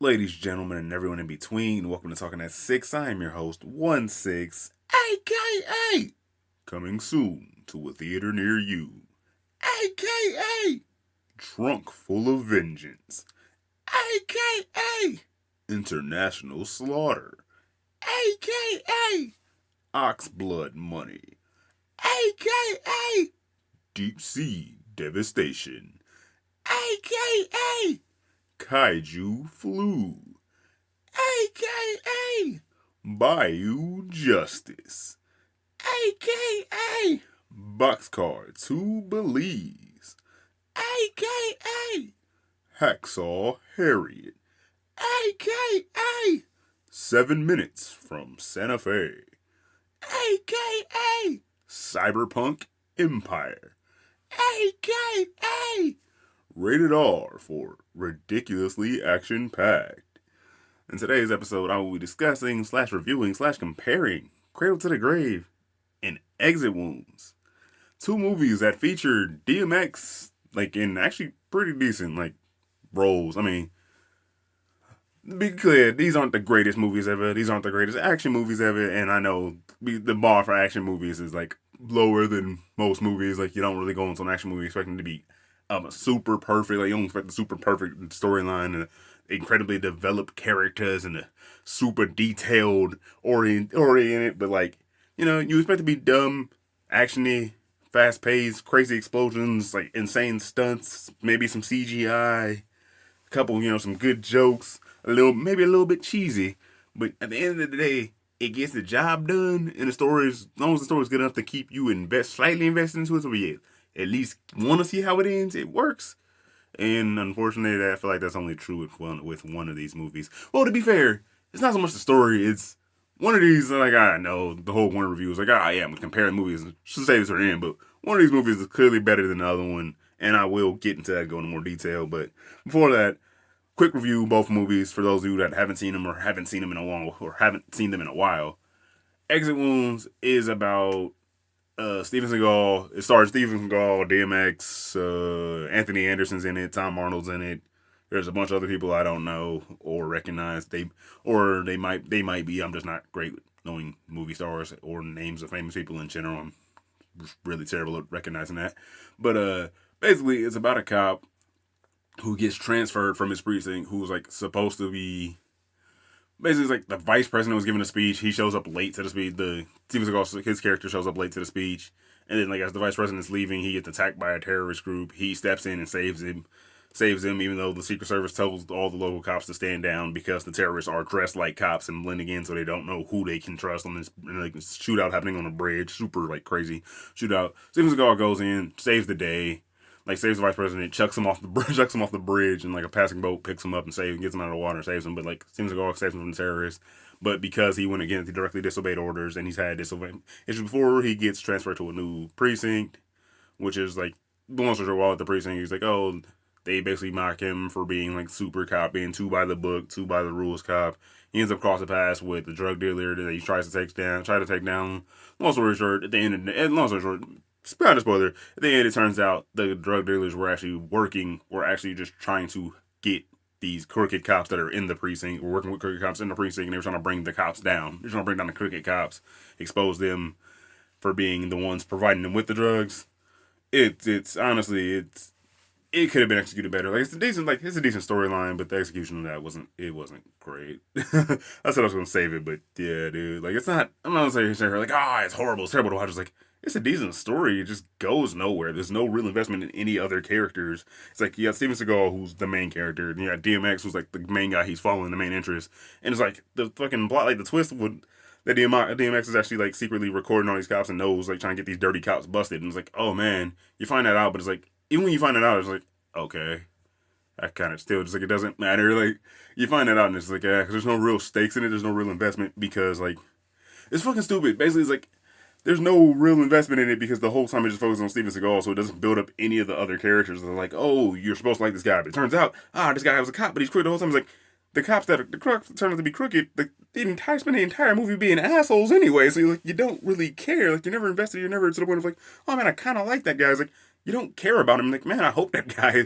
Ladies, gentlemen, and everyone in between, welcome to Talking at 6. I am your host, 1-6, aka coming soon to a theater near you, aka Trunk Full of Vengeance, aka International Slaughter, aka Oxblood Money, aka Deep Sea Devastation, aka Kaiju Flu, aka Bayou Justice, aka Boxcar 2 Belize, aka Hacksaw Harriet, aka 7 Minutes from Santa Fe, aka Cyberpunk Empire, aka Rated R for ridiculously action packed. In today's episode, I will be discussing, reviewing, comparing Cradle to the Grave and Exit Wounds. Two movies that feature DMX, in actually pretty decent, roles. I mean, be clear, these aren't the greatest movies ever. These aren't the greatest action movies ever. And I know the bar for action movies is, lower than most movies. You don't really go into an action movie expecting to be super perfect. You don't expect a super perfect storyline and incredibly developed characters and a super detailed oriented, but you expect to be dumb, actiony, fast paced, crazy explosions, insane stunts, maybe some CGI, a couple, some good jokes, maybe a little bit cheesy, but at the end of the day, it gets the job done, and as long as the story's good enough to keep you slightly invested into it, so yeah, at least want to see how it ends, it works. And unfortunately, I feel like that's only true with one of these movies. Well, to be fair, it's not so much the story, it's one of these, I know the whole one review is yeah, I'm comparing movies, should say this at the end, but one of these movies is clearly better than the other one, and I will get into that, go into more detail, but before that, quick review, both movies, for those of you that haven't seen them or haven't seen them in a while. Exit Wounds is about Steven Seagal. It stars Steven Seagal, DMX, Anthony Anderson's in it, Tom Arnold's in it. There's a bunch of other people I don't know or recognize. They might be. I'm just not great with knowing movie stars or names of famous people in general. I'm really terrible at recognizing that. But basically, it's about a cop who gets transferred from his precinct, who's supposed to be basically it's the vice president was giving a speech. He shows up late to the speech. The Steven Seagal, his character, shows up late to the speech, and then as the vice president's leaving, he gets attacked by a terrorist group. He steps in and saves him, even though the Secret Service tells all the local cops to stand down because the terrorists are dressed like cops and blending in, so they don't know who they can trust on this shootout happening on a bridge. Super crazy shootout. Steven Seagal goes in, saves the day. Saves the vice president, chucks him off the bridge, and a passing boat picks him up and gets him out of the water and saves him. But Steven Seagal saves him from the terrorists. But because he went against, he directly disobeyed orders, and he's had disobeyed issues before, he gets transferred to a new precinct, which is long story short, while at the precinct, he's oh, they basically mock him for being super cop, being too by the book, too by the rules cop. He ends up crossing paths with the drug dealer that he tries to take down. Long story short, at the end of the, long story short, not a spoiler. At the end, it turns out the drug dealers were actually just trying to get these crooked cops that are in the precinct. We're working with crooked cops in the precinct, and they were trying to bring the cops down. They're trying to bring down the crooked cops, expose them for being the ones providing them with the drugs. It's honestly, it could have been executed better. It's a decent storyline, but the execution of that wasn't great. I said I was gonna save it, but yeah, dude, it's not. I'm not gonna say it's horrible, it's terrible to watch. It's a decent story. It just goes nowhere. There's no real investment in any other characters. It's you got Steven Seagal, who's the main character, and you got DMX, who's the main guy he's following, the main interest. And it's the fucking plot, the twist would that DMX is actually secretly recording all these cops and knows trying to get these dirty cops busted. And it's oh man, you find that out, but it's even when you find it out, it's okay, that kind of still just it doesn't matter. You find that out and it's yeah, because there's no real stakes in it. There's no real investment because it's fucking stupid. Basically, it's there's no real investment in it because the whole time it just focuses on Steven Seagal, so it doesn't build up any of the other characters. They're oh, you're supposed to like this guy, but it turns out, this guy was a cop, but he's crooked the whole time. It's the cops the crooks turn out to be crooked. Spend the entire movie being assholes anyway, so you don't really care. You're never invested. You're never to the point of oh man, I kind of like that guy. It's you don't care about him. Like, man, I hope that guy.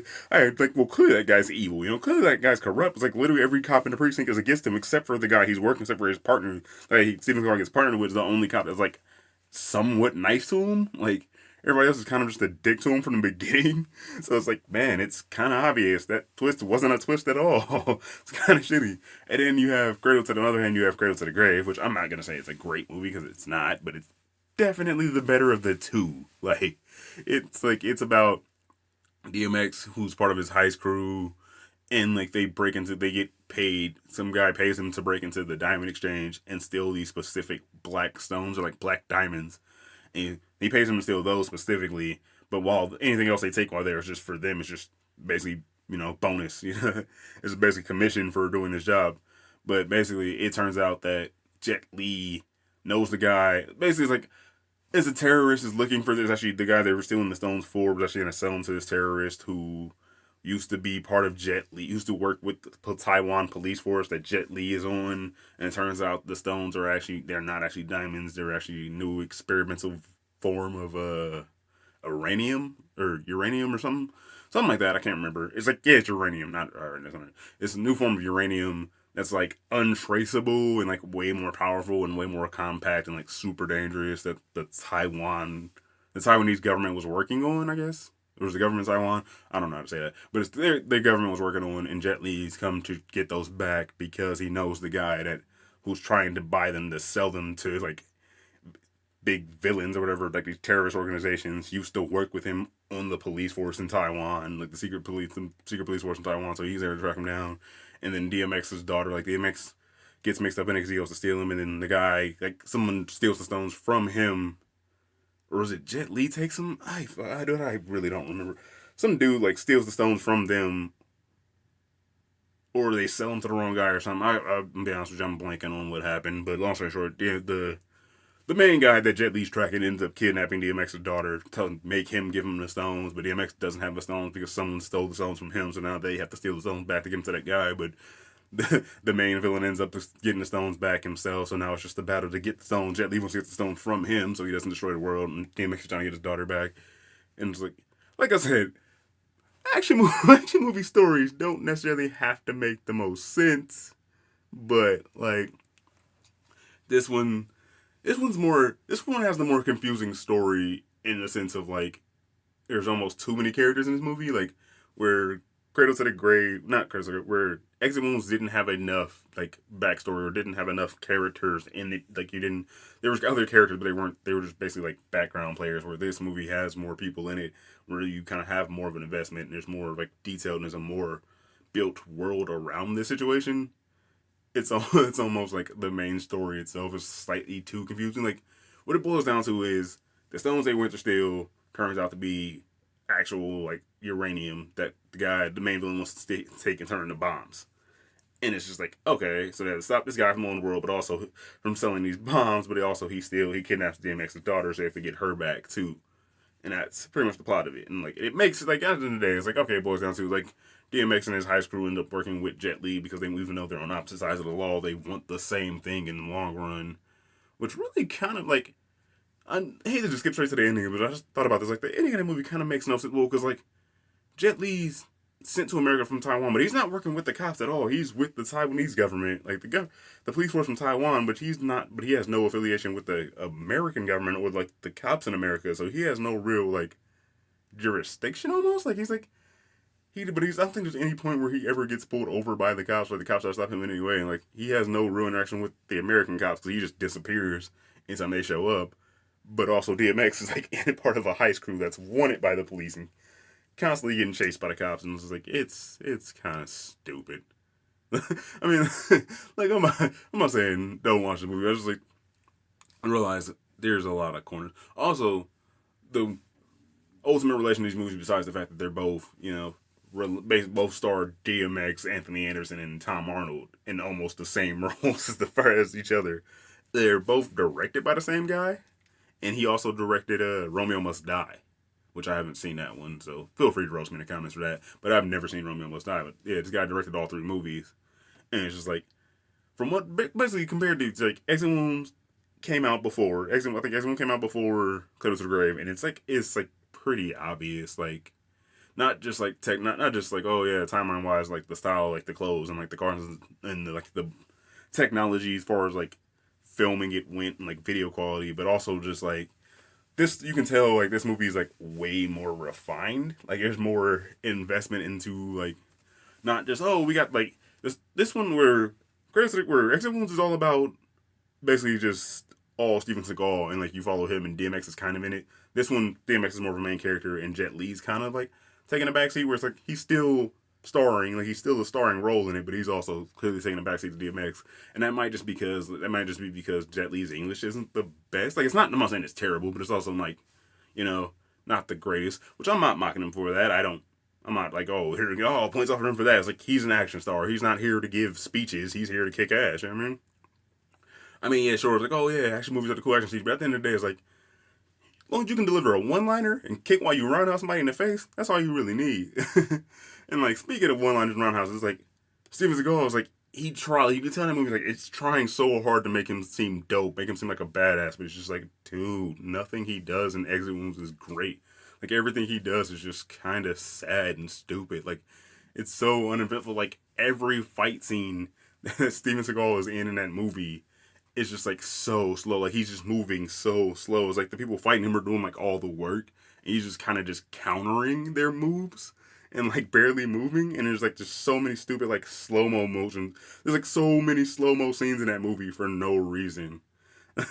Well, clearly that guy's evil. Clearly that guy's corrupt. It's like literally every cop in the precinct is against him, except for the guy he's working, except for his partner. Like Stephen Clark, his partner, was the only cop that's like somewhat nice to him. Like everybody else is kind of just a dick to him from the beginning. So it's like, man, it's kind of obvious that twist wasn't a twist at all. It's kind of shitty. And then you have Cradle to the other hand, you have Cradle to the Grave, which I'm not gonna say it's a great movie because it's not, but it's definitely the better of the two. It's about DMX, who's part of his heist crew, and like they get paid. Some guy pays him to break into the diamond exchange and steal these specific black stones or like black diamonds. And he pays him to steal those specifically. But while anything else they take while there is just for them, it's just basically bonus. It's basically commission for doing this job. But basically, it turns out that Jet Li knows the guy. Basically, it's like as a terrorist is looking for this. Actually, the guy they were stealing the stones for was actually going to sell them to this terrorist who used to be part of Jet Li, used to work with the Taiwan police force that Jet Li is on. And it turns out the stones they're not actually diamonds. They're actually new experimental form of uranium or something. Something like that. I can't remember. It's like, yeah, it's uranium, not it's a new form of uranium that's like untraceable and like way more powerful and way more compact and like super dangerous that the Taiwanese government was working on, I guess. It was the government of Taiwan. I don't know how to say that. But it's their government was working on, and Jet Li's come to get those back because he knows the guy who's trying to buy them to sell them to like big villains or whatever, like these terrorist organizations used to work with him on the police force in Taiwan, like the secret police force in Taiwan. So he's there to track him down. And then DMX's daughter, like DMX gets mixed up in it because he goes to steal him, and then the guy, like someone steals the stones from him, or is it Jet Li takes them? I really don't remember. Some dude like steals the stones from them, or they sell them to the wrong guy or something. I'll be honest with you, I'm blanking on what happened. But long story short, the main guy that Jet Li's tracking ends up kidnapping DMX's daughter, make him give him the stones, but DMX doesn't have the stones because someone stole the stones from him, so now they have to steal the stones back to give them to that guy, but the main villain ends up getting the stones back himself, so now it's just a battle to get the stones. Jet Li wants to get the stones from him so he doesn't destroy the world, and DMX is trying to get his daughter back. And it's like I said, action movie stories don't necessarily have to make the most sense, but like this one this one has the more confusing story in the sense of like there's almost too many characters in this movie, like where Cradle to the Grave, not Cradle to the Grave, where Exit Wounds didn't have enough like backstory or didn't have enough characters in it. Like there was other characters, but they were just basically like background players. Where this movie has more people in it, where you kind of have more of an investment and there's more like detailed and there's a more built world around this situation. It's almost like the main story itself is slightly too confusing. Like what it boils down to is the stones they went to steal turns out to be actual like uranium that the main villain wants to take and turn into bombs. And it's just like, okay, so they have to stop this guy from on the world, but also from selling these bombs. But he kidnaps DMX's daughter, so they have to get her back too. And that's pretty much the plot of it. And like it makes like at the end of the day, it's like okay, it boils down to like DMX and his high crew end up working with Jet Li because they even though they're on opposite sides of the law, they want the same thing in the long run. Which really kind of like I hate to just skip straight to the ending, but I just thought about this. Like the ending of the movie kind of makes no sense. Well, because like Jet Li's sent to America from Taiwan, but he's not working with the cops at all. He's with the Taiwanese government, like the police force from Taiwan, but he's not. But he has no affiliation with the American government or like the cops in America. So he has no real like jurisdiction almost. Like he's like but he's I don't think there's any point where he ever gets pulled over by the cops or the cops try to stop him anyway. And like he has no real interaction with the American cops because he just disappears anytime they show up. But also DMX is like part of a heist crew that's wanted by the police and constantly getting chased by the cops, and it's like it's kind of stupid. I mean, like I'm not saying don't watch the movie. I just like I realize there's a lot of corners. Also, the ultimate relation to these movies, besides the fact that they're both both star DMX, Anthony Anderson, and Tom Arnold in almost the same roles as each other. They're both directed by the same guy, and he also directed Romeo Must Die, which I haven't seen that one, so feel free to roast me in the comments for that. But I've never seen Romeo Must Die. But yeah, this guy directed all 3 movies, and it's just like from what basically compared to like Exit Wounds came out before I think Exit Wounds came out before Cradle to the Grave, and it's like pretty obvious. Like not just like not just like, oh yeah, timeline wise, like the style, like the clothes and like the cars and like the technology as far as like filming it went and like video quality, but also just like this, you can tell like this movie is like way more refined. Like there's more investment into like not just, oh, we got like this one where Exit Wounds is all about basically just all Steven Seagal and like you follow him and DMX is kind of in it. This one, DMX is more of a main character and Jet Li's kind of like taking a backseat where it's like he's still starring, like he's still a starring role in it, but he's also clearly taking a backseat to DMX. And that might just be because Jet Li's English isn't the best. Like it's not, I'm not saying it's terrible, but it's also like, you know, not the greatest. Which I'm not mocking him for that. I'm not like, oh, here we go, oh, points off for him for that. It's like he's an action star. He's not here to give speeches. He's here to kick ass. You know what I mean? I mean, yeah, sure. It's like, oh yeah, action movies are the cool action scenes, but at the end of the day, it's like, as long as you can deliver a one-liner and kick while you roundhouse somebody in the face, that's all you really need. And like, speaking of one-liners and roundhouses, it's like Steven Seagal is like you can tell that movie like it's trying so hard to make him seem dope, make him seem like a badass, but it's just like, dude, nothing he does in Exit Wounds is great. Like everything he does is just kind of sad and stupid. Like it's so uneventful. Like every fight scene that Steven Seagal is in that movie is just like so slow. Like he's just moving so slow. It's like the people fighting him are doing like all the work, and he's just kind of just countering their moves and like barely moving. And there's like just so many stupid like slow mo motions. There's like so many slow mo scenes in that movie for no reason.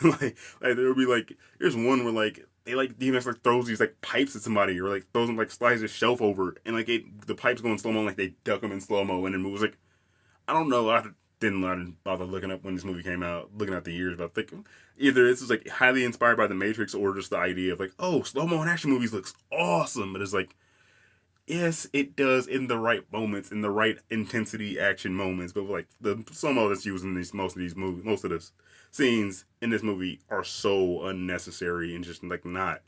like there'll be like there's one where like they like DMX like throws these like pipes at somebody or like throws them like slides his shelf over and like the pipes go in slow mo, like they duck them in slow mo and then moves like I don't know. I didn't bother looking up when this movie came out, looking at the years, but I think either this is like highly inspired by The Matrix or just the idea of like, oh, slow mo in action movies looks awesome. But it's like, yes, it does in the right moments, in the right intensity action moments. But like the slow mo that's used in most of these movies, most of the scenes in this movie are so unnecessary and just like not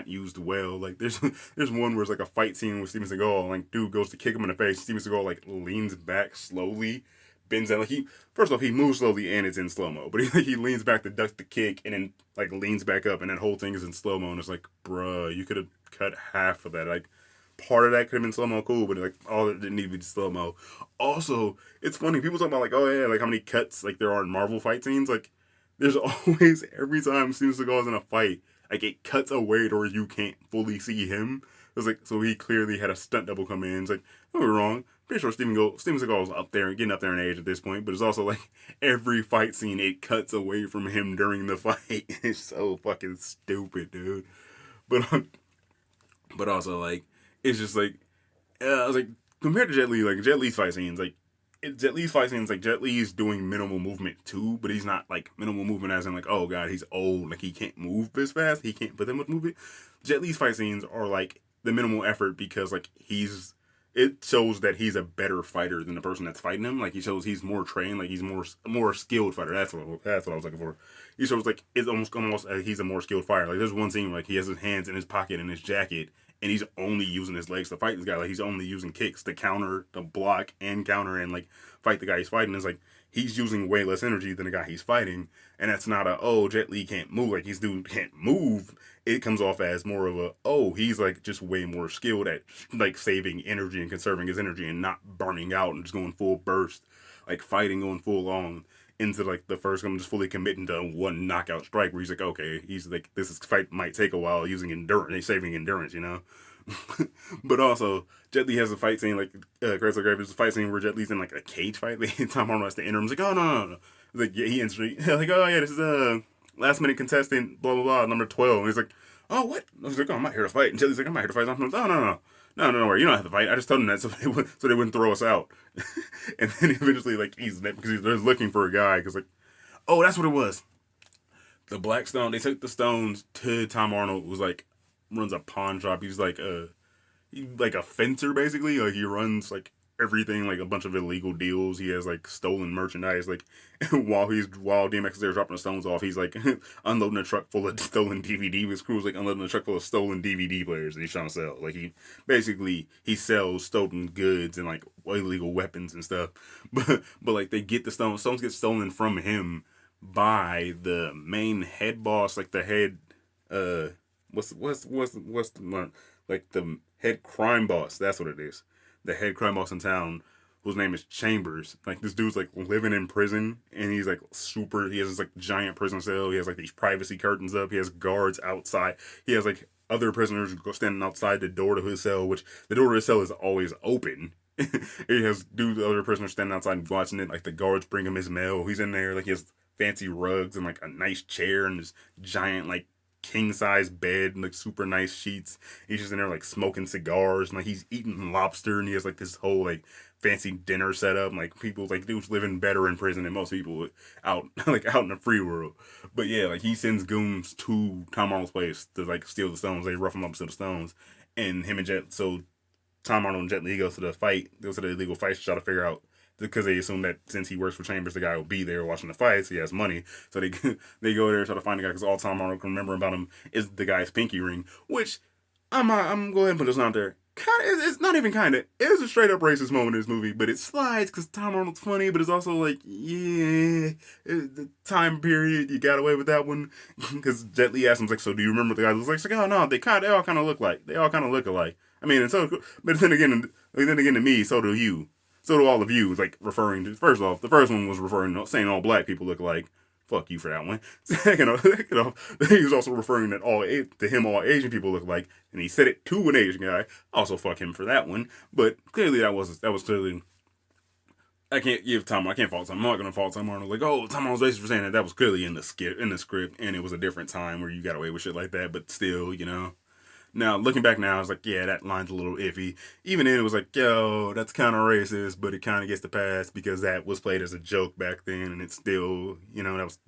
used well. Like there's one where it's like a fight scene with Steven Seagal, and like dude goes to kick him in the face. Steven Seagal like leans back slowly, bends down. Like he first off he moves slowly and it's in slow mo, but he leans back to duck the kick and then like leans back up, and that whole thing is in slow mo. And it's like, bruh, you could have cut half of that. Like part of that could have been slow mo, cool, but like all it didn't need to be slow mo. Also, it's funny people talk about like, oh yeah, like how many cuts like there are in Marvel fight scenes. Like there's always every time Steven Seagal is in a fight, like it cuts away to where you can't fully see him. It's like so he clearly had a stunt double come in. It's like, no, we're wrong. Pretty sure Steven Seagal is up there and getting up there in age at this point, but it's also like every fight scene it cuts away from him during the fight. It's so fucking stupid, dude. But but also like it's just like I was like compared to Jet Li, like Jet Li's fight scenes, like Jet Li's fight scenes, like Jet Li's doing minimal movement too, but he's not like minimal movement as in like, oh god, he's old, like he can't move this fast, he can't put that much movement. Jet Li's fight scenes are like the minimal effort because like it shows that he's a better fighter than the person that's fighting him. Like he shows he's more trained, like he's more skilled fighter. That's what I was looking for. He shows like it's almost he's a more skilled fighter. Like there's one scene like he has his hands in his pocket in his jacket and he's only using his legs to fight this guy. Like he's only using kicks to counter, to block and counter and like fight the guy he's fighting. It's like he's using way less energy than the guy he's fighting, and that's not Jet Li can't move. Like he's dude can't move. It comes off as more of he's like just way more skilled at like saving energy and conserving his energy and not burning out and just going full burst, like fighting going full on into like the first I'm just fully committing to one knockout strike where he's like, okay, he's like this fight might take a while using endurance, saving endurance, you know. But also Jet Li has a fight scene like Cradle there's a fight scene where Jet Li's in like a cage fight. Like, Tom Arnold has to enter him. He's like, oh no. Like yeah, he enters like, oh yeah, this is last minute contestant, blah blah blah, number 12. And he's like, oh what? I was like, oh, I'm not here to fight. And Jet Li's like, I'm not here to fight. I'm like, no, don't worry, you don't have to fight. I just told him that so they wouldn't throw us out. And then eventually like because they're looking for a guy because like, oh that's what it was. The Black Stone. They took the stones to Tom Arnold. Was like runs a pawn shop. He's like a fencer basically. Like he runs like everything, like a bunch of illegal deals. He has like stolen merchandise. Like while DMX is there dropping the stones off, he's like unloading a truck full of stolen DVD. His crew's like unloading a truck full of stolen DVD players that he's trying to sell. Like he sells stolen goods and like illegal weapons and stuff. But like they get the stones. Stones get stolen from him by the main head boss, like the head what's the, like the head crime boss? That's what it is. The head crime boss in town, whose name is Chambers. Like this dude's like living in prison, and he's like super. He has this like giant prison cell. He has like these privacy curtains up. He has guards outside. He has like other prisoners standing outside the door to his cell, which the door to his cell is always open. He has dudes, other prisoners standing outside and watching it. Like the guards bring him his mail. He's in there. Like he has fancy rugs and like a nice chair and this giant like king size bed and like super nice sheets. He's just in there like smoking cigars and like he's eating lobster and he has like this whole like fancy dinner set up. And, like people like dudes living better in prison than most people out like out in the free world. But yeah, like he sends goons to Tom Arnold's place to like steal the stones. They rough him up to the stones, and him and Jet. So Tom Arnold and Jet Li goes to the illegal fight to try to figure out, because they assume that since he works for Chambers, the guy will be there watching the fights. He has money, so they they go there to try to find the guy, because all Tom Arnold can remember about him is the guy's pinky ring. Which I'm go ahead and put this out there. It's not even kind of. It's a straight up racist moment in this movie, but it slides because Tom Arnold's funny, but it's also like, yeah, the time period, you got away with that one. Because Jet Li asked him, like, so do you remember the guy? He was like, oh no, they all kind of look like. They all kind of look alike. I mean, and so, but then again to me, so do you. So do all of you. Like referring to, first off, the first one was referring to saying all black people look alike. Fuck you for that one. Second off, he was also referring that all Asian people look like, and he said it to an Asian guy. Also, fuck him for that one. But clearly, that was clearly. I can't fault Tom. I'm not gonna fault Tom Arnold. Like, oh, Tom Arnold's racist for saying that. That was clearly in the script, and it was a different time where you got away with shit like that. But still, Now, looking back now, I was like, yeah, that line's a little iffy. Even then, it was like, yo, that's kind of racist, but it kind of gets the pass because that was played as a joke back then, and it's still, that was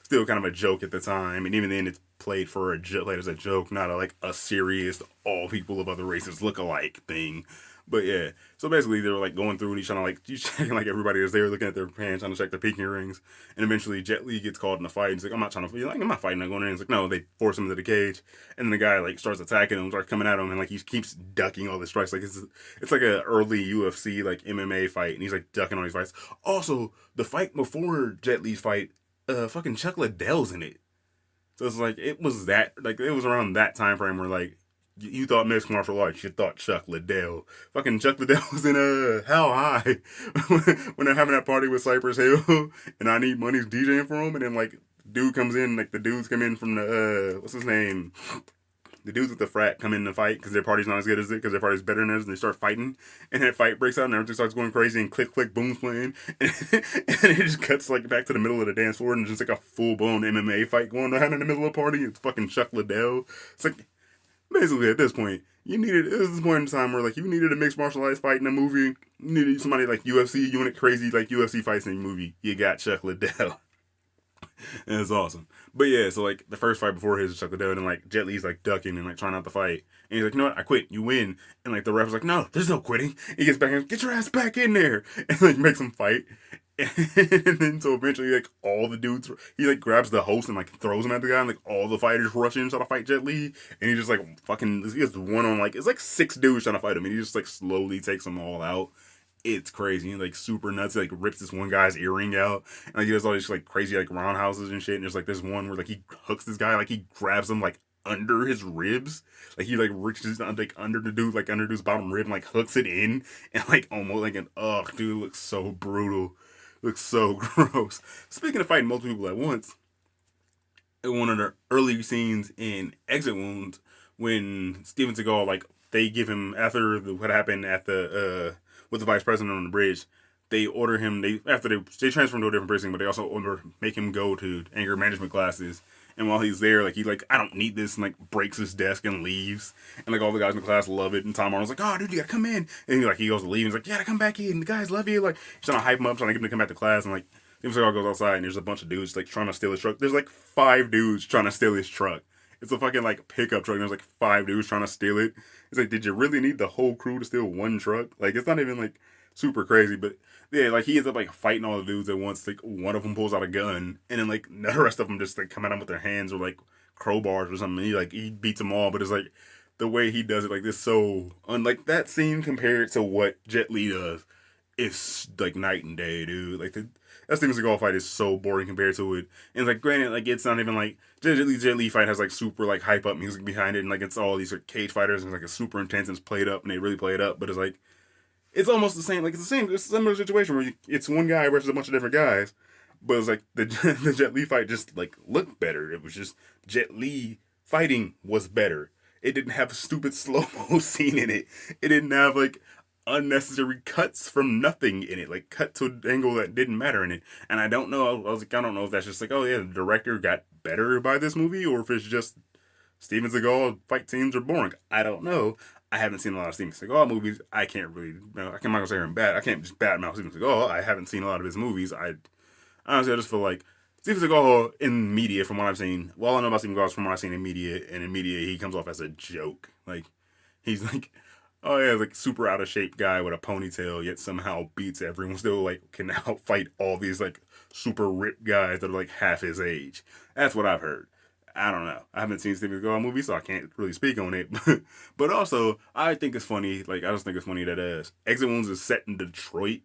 still kind of a joke at the time. And even then, it's played as a joke, not like a serious all people of other races look alike thing. But yeah, so basically they were like going through and he's trying to like checking like everybody is there looking at their pants, trying to check their pinky rings, and eventually Jet Li gets called in a fight. And he's like, I'm not trying to, I'm not fighting, I'm going in. He's like, no, they force him into the cage, and then the guy like starts attacking him, starts coming at him, and like he keeps ducking all the strikes. Like it's like a early UFC like MMA fight, and he's like ducking all these fights. Also, the fight before Jet Li's fight, fucking Chuck Liddell's in it. So it's like it was around that time frame where like you thought mixed martial arts, you thought Chuck Liddell. Fucking Chuck Liddell was in How High when they're having that party with Cypress Hill, and I Need Money's DJing for him, and then like dude comes in, like the dudes come in from the what's his name? The dudes with the frat come in to fight because their party's not as good as it, because their party's better than theirs, and they start fighting, and that fight breaks out, and everything starts going crazy, and click, click, boom's playing, and it just cuts like back to the middle of the dance floor, and just like a full-blown MMA fight going on in the middle of the party. It's fucking Chuck Liddell. It's like, basically at this point, this is the point in time where like you needed a mixed martial arts fight in a movie, you needed somebody like UFC, you wanted crazy like UFC fights in a movie, you got Chuck Liddell. And it's awesome. But yeah, so like the first fight before his Chuck Liddell, and like Jet Li's like ducking and like trying not to fight. And he's like, you know what, I quit, you win. And like the ref was like, no, there's no quitting. He gets back in, get your ass back in there. And like makes him fight. And then so eventually like all the dudes, he like grabs the host and like throws him at the guy, and like all the fighters rush in trying to fight Jet Li. And he just like fucking, he has one on like, it's like 6 dudes trying to fight him. And he just like slowly takes them all out. It's crazy. He like super nuts. He like rips this one guy's earring out, and like he does all these like crazy like roundhouses and shit. And there's like this one where like he hooks this guy, like he grabs him like under his ribs, like he like reaches like under the dude, like under dude's bottom rib, and like hooks it in, and like almost like dude, looks so brutal, looks so gross. Speaking of fighting multiple people at once, in one of the early scenes in Exit Wounds, when Steven Seagal like they give him after what happened at the with the vice president on the bridge, they order him. They transfer him to a different prison, but they also make him go to anger management classes. And while he's there, like he's like, I don't need this, and like breaks his desk and leaves. And like all the guys in the class love it. And Tom Arnold's like, oh dude, you gotta come in. And he goes to leave. He's like, you gotta come back in. The guys love you. Like he's trying to hype him up, trying to get him to come back to class. And like Steven Seagal goes outside, and there's a bunch of dudes like trying to steal his truck. There's like 5 dudes trying to steal his truck. It's a fucking like pickup truck. And there's like 5 dudes trying to steal it. It's like, did you really need the whole crew to steal one truck? Like, it's not even like super crazy, but yeah, like he ends up like fighting all the dudes at once. Like one of them pulls out a gun, and then like the rest of them just like come at him with their hands or like crowbars or something. He beats them all, but it's like the way he does it, like this so unlike that scene compared to what Jet Li does it's like night and day, dude. Like that Steven Seagal fight is so boring compared to it. And like, granted, like it's not even like Jet Li fight has like super like hype up music behind it, and like it's all these like cage fighters and it's like it's super intense and it's played up and they really play it up. But it's like it's almost the same. Like it's a similar situation where it's one guy versus a bunch of different guys. But it's like the Jet Li fight just like looked better. It was just Jet Li fighting was better. It didn't have a stupid slow mo scene in it. It didn't have like unnecessary cuts from nothing in it, like cut to an angle that didn't matter in it. And I don't know. I was like, I don't know if that's just like, oh yeah, the director got better by this movie, or if it's just Steven Seagal fight scenes are boring. I don't know. I haven't seen a lot of Steven Seagal movies. I can't really. I'm not gonna say I'm bad. I can't just badmouth Steven Seagal. I haven't seen a lot of his movies. Honestly, I just feel like Steven Seagal in media, from what I've seen, well, I know about Steven Seagal from what I've seen in media, and in media, he comes off as a joke. Like, he's like, oh yeah, like super out of shape guy with a ponytail, yet somehow beats everyone. Still, like, can outfight all these, like, super ripped guys that are, like, half his age. That's what I've heard. I don't know. I haven't seen Steven Seagal movies, so I can't really speak on it. But also, I think it's funny, like, I just think it's funny that Exit Wounds is set in Detroit.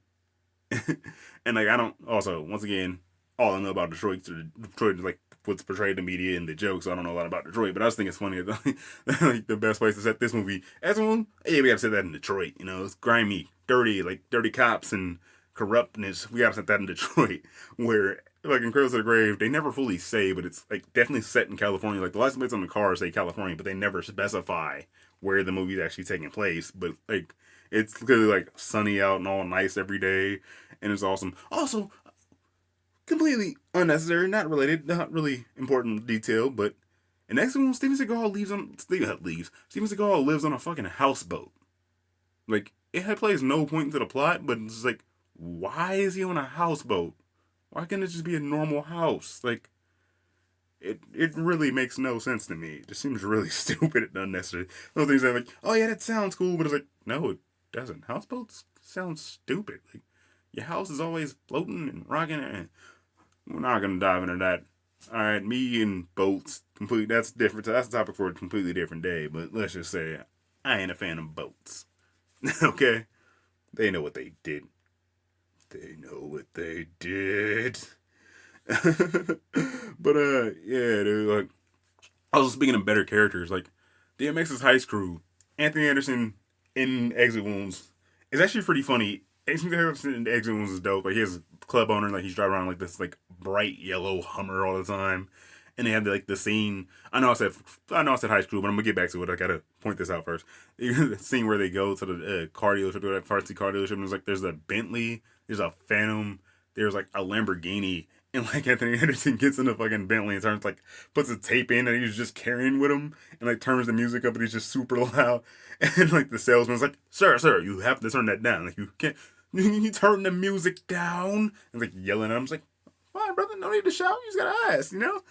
And like I don't also once again all I know about Detroit is like what's portrayed in the media and the jokes. So I don't know a lot about Detroit, but I just think it's funny that like the best place to set this movie as one. Hey, we gotta set that in Detroit. You know, it's grimy, dirty, like dirty cops and corruptness. We gotta set that in Detroit, where like in Cradle to the Grave, they never fully say, but it's like definitely set in California. Like the license plates on the car say California, but they never specify where the movie's actually taking place. But like it's clearly like sunny out and all nice every day, and it's awesome. Also, completely unnecessary, not related, not really important detail, but in next one, Steven Seagal Steven Seagal lives on a fucking houseboat. Like it plays no point to the plot, but it's like, why is he on a houseboat? Why can't it just be a normal house? Like it really makes no sense to me. It just seems really stupid and unnecessary. Those things that are like, oh yeah, that sounds cool, but it's like, no, it doesn't. Houseboats sound stupid. Like your house is always floating and rocking, and we're not gonna dive into that. All right, me and boats, complete. That's different. That's a topic for a completely different day. But let's just say I ain't a fan of boats. Okay, they know what they did. They know what they did. But yeah, dude. Like, also speaking of better characters, like DMX's Heist Crew, Anthony Anderson in Exit Wounds is actually pretty funny. Anthony Anderson in Exit Wounds is dope. Like he has a club owner, like he's driving around like this like bright yellow Hummer all the time. And they have like the scene. I know I said Heist Crew, but I'm gonna get back to it. I gotta point this out first. The scene where they go to the car dealership, that fancy car dealership, and there's like there's a Bentley, there's a Phantom, there's like a Lamborghini, and like Anthony Anderson gets in the fucking Bentley and turns like puts a tape in that he's just carrying with him, and like turns the music up, and he's just super loud, and like the salesman's like, sir, you have to turn that down. Like you can't, you turn the music down, and like yelling at him. It's like, fine, brother, no need to shout. You just gotta ask, you know.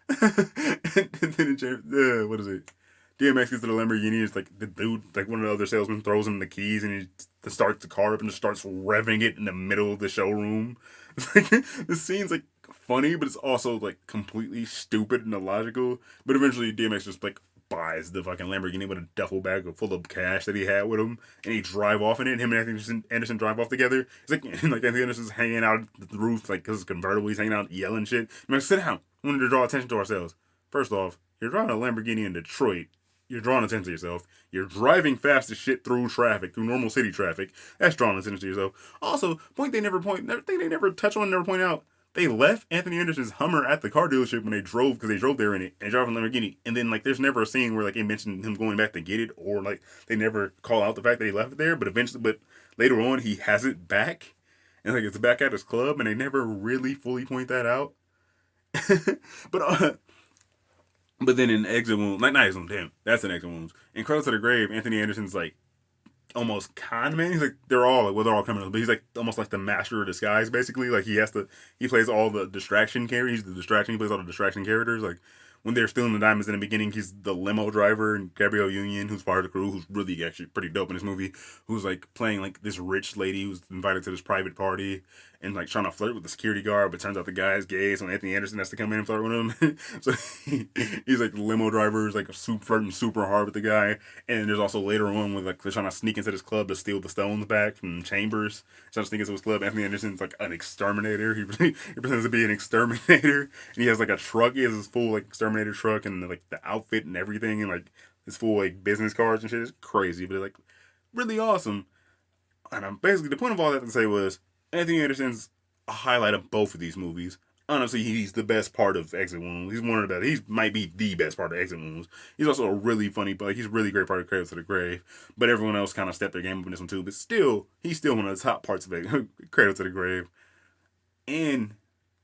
And then what is it? DMX gets to the Lamborghini. It's like the dude, like one of the other salesmen, throws him the keys, and he starts the car up and just starts revving it in the middle of the showroom. It's like the scene's like funny, but it's also like completely stupid and illogical. But eventually, DMX just like buys the fucking Lamborghini with a duffel bag full of cash that he had with him, and he drive off in it. Him and Anthony Anderson drive off together. It's like Anthony Anderson's hanging out at the roof, like because it's convertible. He's hanging out yelling shit. I'm like, sit down. We wanted to draw attention to ourselves. First off, you're driving a Lamborghini in Detroit. You're drawing attention to yourself. You're driving fast as shit through traffic, through normal city traffic. That's drawing attention to yourself. Also, thing they never touch on, never point out. They left Anthony Anderson's Hummer at the car dealership when they drove, because they drove there in it, and they drove in Lamborghini. And then, like, there's never a scene where, like, they mention him going back to get it, or, like, they never call out the fact that he left it there. But later on, he has it back, and, like, it's back at his club, and they never really fully point that out. but then in Exit Wounds, not Exit Wounds, damn, that's an Exit Wounds. In Cradle to the Grave, Anthony Anderson's like almost con man. He's like they're all criminals, but he's like almost like the master of disguise, basically. Like he plays all the distraction characters. He's the distraction. He plays all the distraction characters. Like when they're stealing the diamonds in the beginning, he's the limo driver, and Gabrielle Union, who's part of the crew, who's really actually pretty dope in this movie, who's like playing like this rich lady who's invited to this private party, and like trying to flirt with the security guard, but turns out the guy is gay, so Anthony Anderson has to come in and flirt with him. So he's like the limo driver, is like flirting super hard with the guy. And there's also later on when like they're trying to sneak into this club to steal the stones back from Chambers. Trying to sneak into his club. Anthony Anderson's like an exterminator. He pretends to be an exterminator, and he has like a truck. He has his full like exterminator truck and like the outfit and everything, and like his full like business cards and shit. It's crazy, but it's like really awesome. And I'm basically the point of all that to say was Anthony Anderson's a highlight of both of these movies. Honestly, he's the best part of Exit Wounds. He's one of the best. He might be the best part of Exit Wounds. He's also a really funny, but like, he's a really great part of Cradle to the Grave. But everyone else kind of stepped their game up in this one too. But still, he's still one of the top parts of it, Cradle to the Grave. And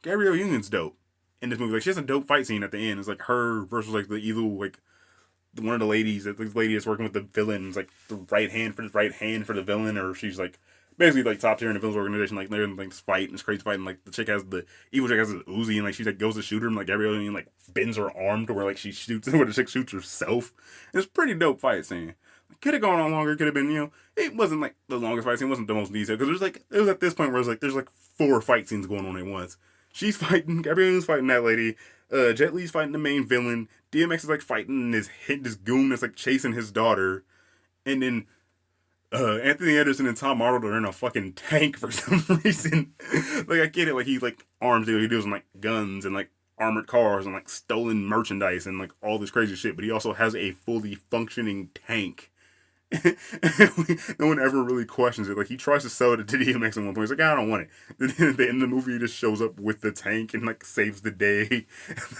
Gabrielle Union's dope in this movie. Like she has a dope fight scene at the end. It's like her versus like the evil like one of the ladies, the lady that's working with the villain, is like the right hand for the villain, or she's like basically like top tier in the villain's organization. Like they're in like this fight and this crazy fight, and like the evil chick has this Uzi, and like she like goes to shoot her, and like Gabrielle Union like bends her arm to where like she shoots where the chick shoots herself. It's a pretty dope fight scene. Could have gone on longer. Could have been, it wasn't like the longest fight scene. It wasn't the most detailed because it was at this point where it's like there's like 4 fight scenes going on at once. She's fighting. Gabrielle's fighting that lady. Jet Li's fighting the main villain. DMX is like fighting this goon that's like chasing his daughter, and then Anthony Anderson and Tom Arnold are in a fucking tank for some reason. Like I get it, like he's like arms deal. He deals in like guns and like armored cars and like stolen merchandise and like all this crazy shit. But he also has a fully functioning tank. No one ever really questions it. Like he tries to sell it to DMX at one point. He's like, I don't want it. Then at the end of the movie, he just shows up with the tank and like saves the day.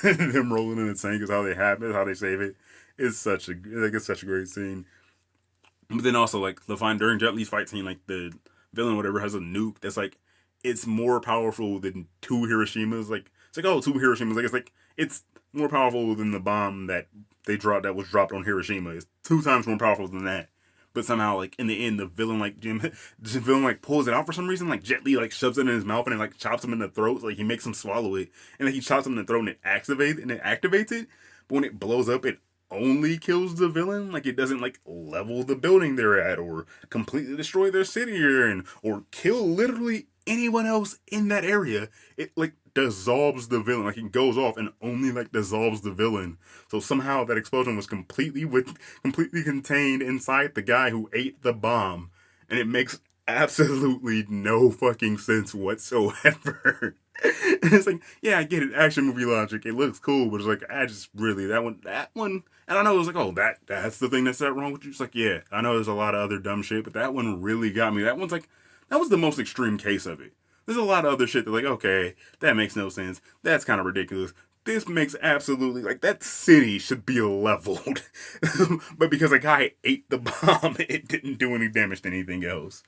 Them rolling in the tank is how they have it, how they save it. It's such a great scene. But then also like during Jet Li's fight scene, like the villain or whatever has a nuke that's like it's more powerful than 2 Hiroshimas. Like it's like 2 Hiroshimas. Like it's more powerful than the bomb that was dropped on Hiroshima. It's 2 times more powerful than that. But somehow, like, in the end, the villain pulls it out for some reason. Like, Jet Li, like, shoves it in his mouth and, like, chops him in the throat. Like, he makes him swallow it. And then he chops him in the throat and it activates it. But when it blows up, it only kills the villain. Like, it doesn't, like, level the building they're at or completely destroy their city or kill literally anyone else in that area. It, like, dissolves the villain. Like, it goes off and only, like, dissolves the villain. So somehow that explosion was completely contained inside the guy who ate the bomb. And it makes absolutely no fucking sense whatsoever. And it's like, yeah, I get it, action movie logic. It looks cool, but it's like, that one, and I know it was like, that's the thing that's wrong with you. It's like, yeah, I know there's a lot of other dumb shit, but that one really got me. That was the most extreme case of it. There's a lot of other shit that like, okay, that makes no sense. That's kind of ridiculous. This makes absolutely, like, that city should be leveled. But because a guy ate the bomb, it didn't do any damage to anything else.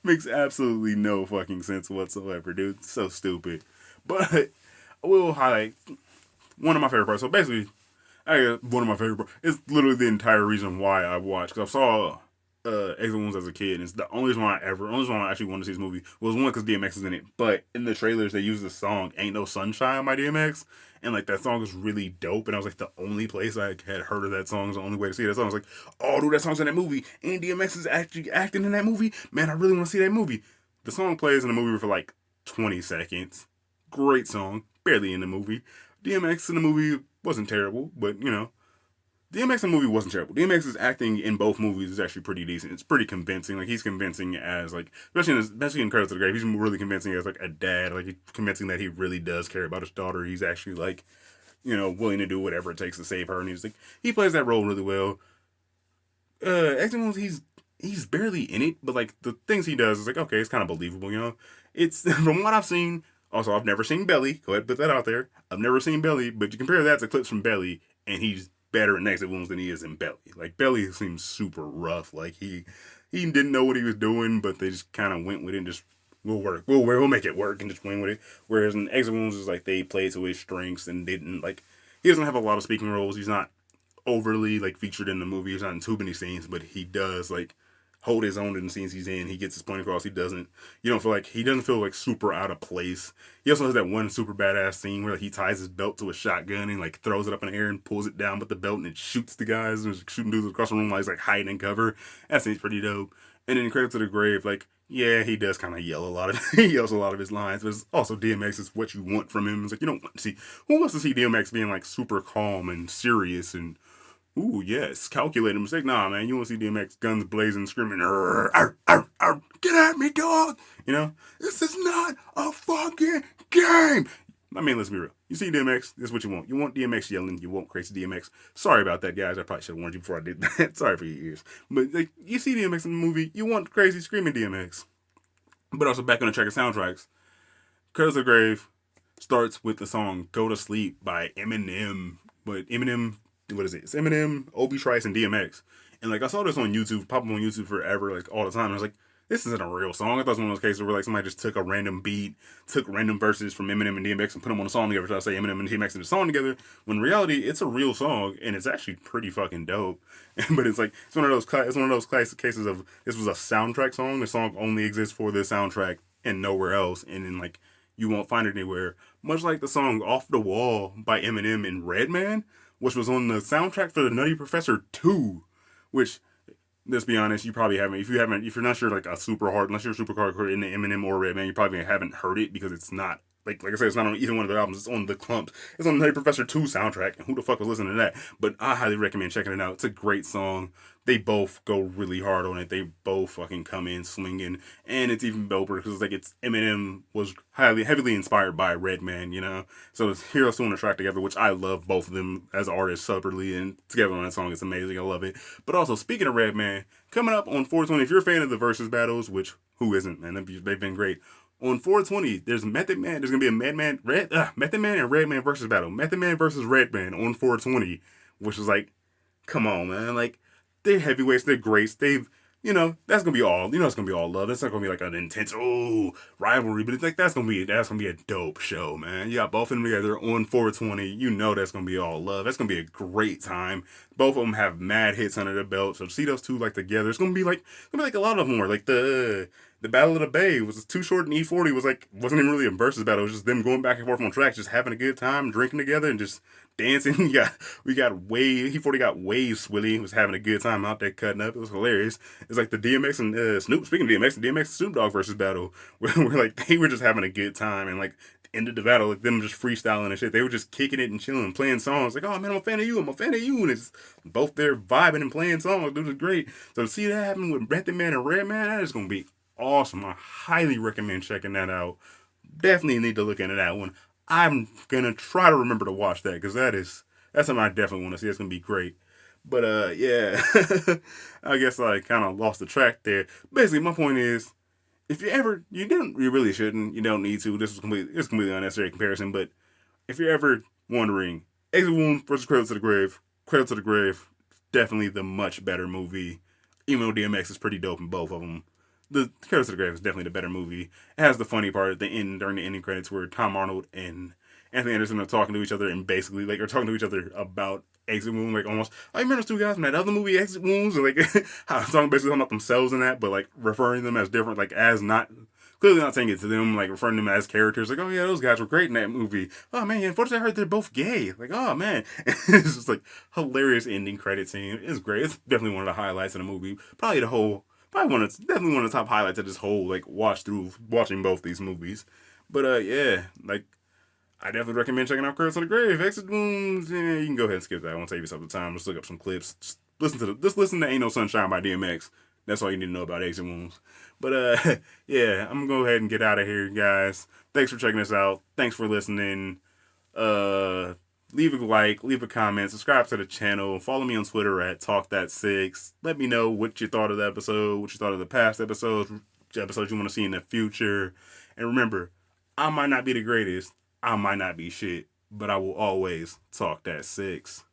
Makes absolutely no fucking sense whatsoever, dude. It's so stupid. But I will highlight one of my favorite parts. So basically, one of my favorite parts. It's literally the entire reason why I watched. Because I saw Exit Wounds as a kid, and it's the only reason why I actually wanted to see this movie was one because DMX is in it. But in the trailers, they use the song "Ain't No Sunshine" by DMX, and like that song is really dope. And I was like, the only place I had heard of that song is the only way to see that song. I was like, oh, dude, that song's in that movie, and DMX is actually acting in that movie. Man, I really want to see that movie. The song plays in the movie for like 20 seconds. Great song, barely in the movie. DMX in the movie wasn't terrible, but DMX in the movie wasn't terrible. DMX's acting in both movies is actually pretty decent. It's pretty convincing. Like, he's convincing as, like, especially in Cradle to the Grave, he's really convincing as, like, a dad. Like, he's convincing that he really does care about his daughter. He's actually, like, willing to do whatever it takes to save her. And he plays that role really well. Exit Wounds, he's barely in it, but, like, the things he does is, like, okay, it's kind of believable, It's, from what I've seen, also, I've never seen Belly. Go ahead and put that out there. I've never seen Belly, but you compare that to clips from Belly, and he's better in Exit Wounds than he is in Belly. Like, Belly seems super rough. Like, he didn't know what he was doing, but they just kind of went with it and just, we'll make it work and just went with it. Whereas in Exit Wounds is like, they played to his strengths and didn't, like, he doesn't have a lot of speaking roles. He's not overly, like, featured in the movie. He's not in too many scenes, but he does, like, hold his own in the scenes he's in. He gets his point across. He doesn't feel like super out of place. He also has that one super badass scene where like, he ties his belt to a shotgun and like throws it up in the air and pulls it down with the belt and it shoots the guys and shooting dudes across the room while he's like hiding in cover. That scene's pretty dope. And then in Cradle to the Grave, like Yeah, he does kind of yell a lot of he yells a lot of his lines, but it's also DMX is what you want from him. It's like you don't want to see who wants to see DMX being like super calm and serious and ooh yes, calculated mistake. Nah, man, you want to see DMX guns blazing, screaming, "Arr, arr, arr, arr, get at me, dog!" You know, this is not a fucking game. I mean, let's be real. You see DMX, this is what you want. You want DMX yelling. You want crazy DMX. Sorry about that, guys. I probably should have warned you before I did that. Sorry for your ears. But like, you see DMX in the movie, you want crazy screaming DMX. But also back on the track of soundtracks, Cradle to the Grave starts with the song "Go to Sleep" by Eminem. But Eminem, what is it? It's Eminem, Obi Trice, and DMX. And like I saw this on YouTube, pop up on YouTube forever, like all the time. And I was like, this isn't a real song. I thought it was one of those cases where like somebody just took a random beat, took random verses from Eminem and DMX and put them on a song together. So I say Eminem and DMX in a song together. When in reality, it's a real song and it's actually pretty fucking dope. But it's like it's one of those classic cases of this was a soundtrack song. The song only exists for this soundtrack and nowhere else. And then like you won't find it anywhere. Much like the song "Off the Wall" by Eminem and Redman, which was on the soundtrack for the Nutty Professor 2, which let's be honest, you probably haven't. If you're not sure, like unless you're super hardcore into Eminem or Redman, you probably haven't heard it because it's not. Like I said, it's not on either one of their albums. It's on the Clumps. It's on the Nutty Professor 2 soundtrack. And who the fuck was listening to that? But I highly recommend checking it out. It's a great song. They both go really hard on it. They both fucking come in swinging. And it's even doper because like it's Eminem was heavily inspired by Redman, you know? So it's Heroes 2 on the track together, which I love both of them as artists separately and together on that song. It's amazing. I love it. But also, speaking of Redman, coming up on 420, if you're a fan of the Versus battles, which who isn't, man? They've been great. On 420, there's Method Man. There's gonna be a Method Man and Redman versus battle. Method Man versus Redman on 420, which is like, come on, man. Like they're heavyweights. They're greats. That's gonna be all. It's gonna be all love. It's not gonna be like an intense rivalry, but it's like that's gonna be a dope show, man. You got both of them together on 420. You know that's gonna be all love. That's gonna be a great time. Both of them have mad hits under their belt. So to see those two like together, it's gonna be like a lot of them more like the Battle of the Bay was Too Short and E40 wasn't even really a versus battle. It was just them going back and forth on tracks, just having a good time, drinking together, and just dancing. We got Wave. E40 got Wave Swilly. Was having a good time out there cutting up. It was hilarious. It's like the DMX and Snoop. Speaking of DMX, the DMX and Snoop Dogg versus battle, where like they were just having a good time and like ended the battle, like them just freestyling and shit. They were just kicking it and chilling, playing songs. Like, oh man, I'm a fan of you. I'm a fan of you. And it's both there vibing and playing songs. It was great. So to see that happen with Method Man and Redman, that is gonna be awesome. I highly recommend checking that out. Definitely need to look into that one. I'm gonna try to remember to watch that because that's something I definitely want to see. It's gonna be great. But yeah, I guess I kind of lost the track there. Basically, my point is, if you really shouldn't, you don't need to. It's completely unnecessary comparison. But if you're ever wondering, Exit Wound versus Cradle to the Grave, definitely the much better movie. Even though DMX is pretty dope in both of them. The Cradle to the Grave is definitely the better movie. It has the funny part at the end, during the ending credits, where Tom Arnold and Anthony Anderson are talking to each other and basically like are talking to each other about Exit Wound, like almost. I remember those two guys from that other movie, Exit Wounds, and like basically talking about themselves in that, but like referring them as different, like as not clearly not saying it to them, like referring them as characters. Like, oh yeah, those guys were great in that movie. Oh man, unfortunately I heard they're both gay. Like, oh man, it's just like hilarious ending credit scene. It's great. It's definitely one of the highlights of the movie. Definitely one of the top highlights of this whole like watching both these movies. But yeah, like I definitely recommend checking out Cradle to the Grave. Exit Wounds, yeah, you can go ahead and skip that. I won't save yourself the time. Just look up some clips. Just listen to Ain't No Sunshine by DMX. That's all you need to know about Exit Wounds. But yeah, I'm gonna go ahead and get out of here, guys. Thanks for checking us out. Thanks for listening. Leave a like, leave a comment, subscribe to the channel, follow me on Twitter at TalkThat6. Let me know what you thought of the episode, what you thought of the past episodes, which episodes you want to see in the future. And remember, I might not be the greatest, I might not be shit, but I will always talk that 6.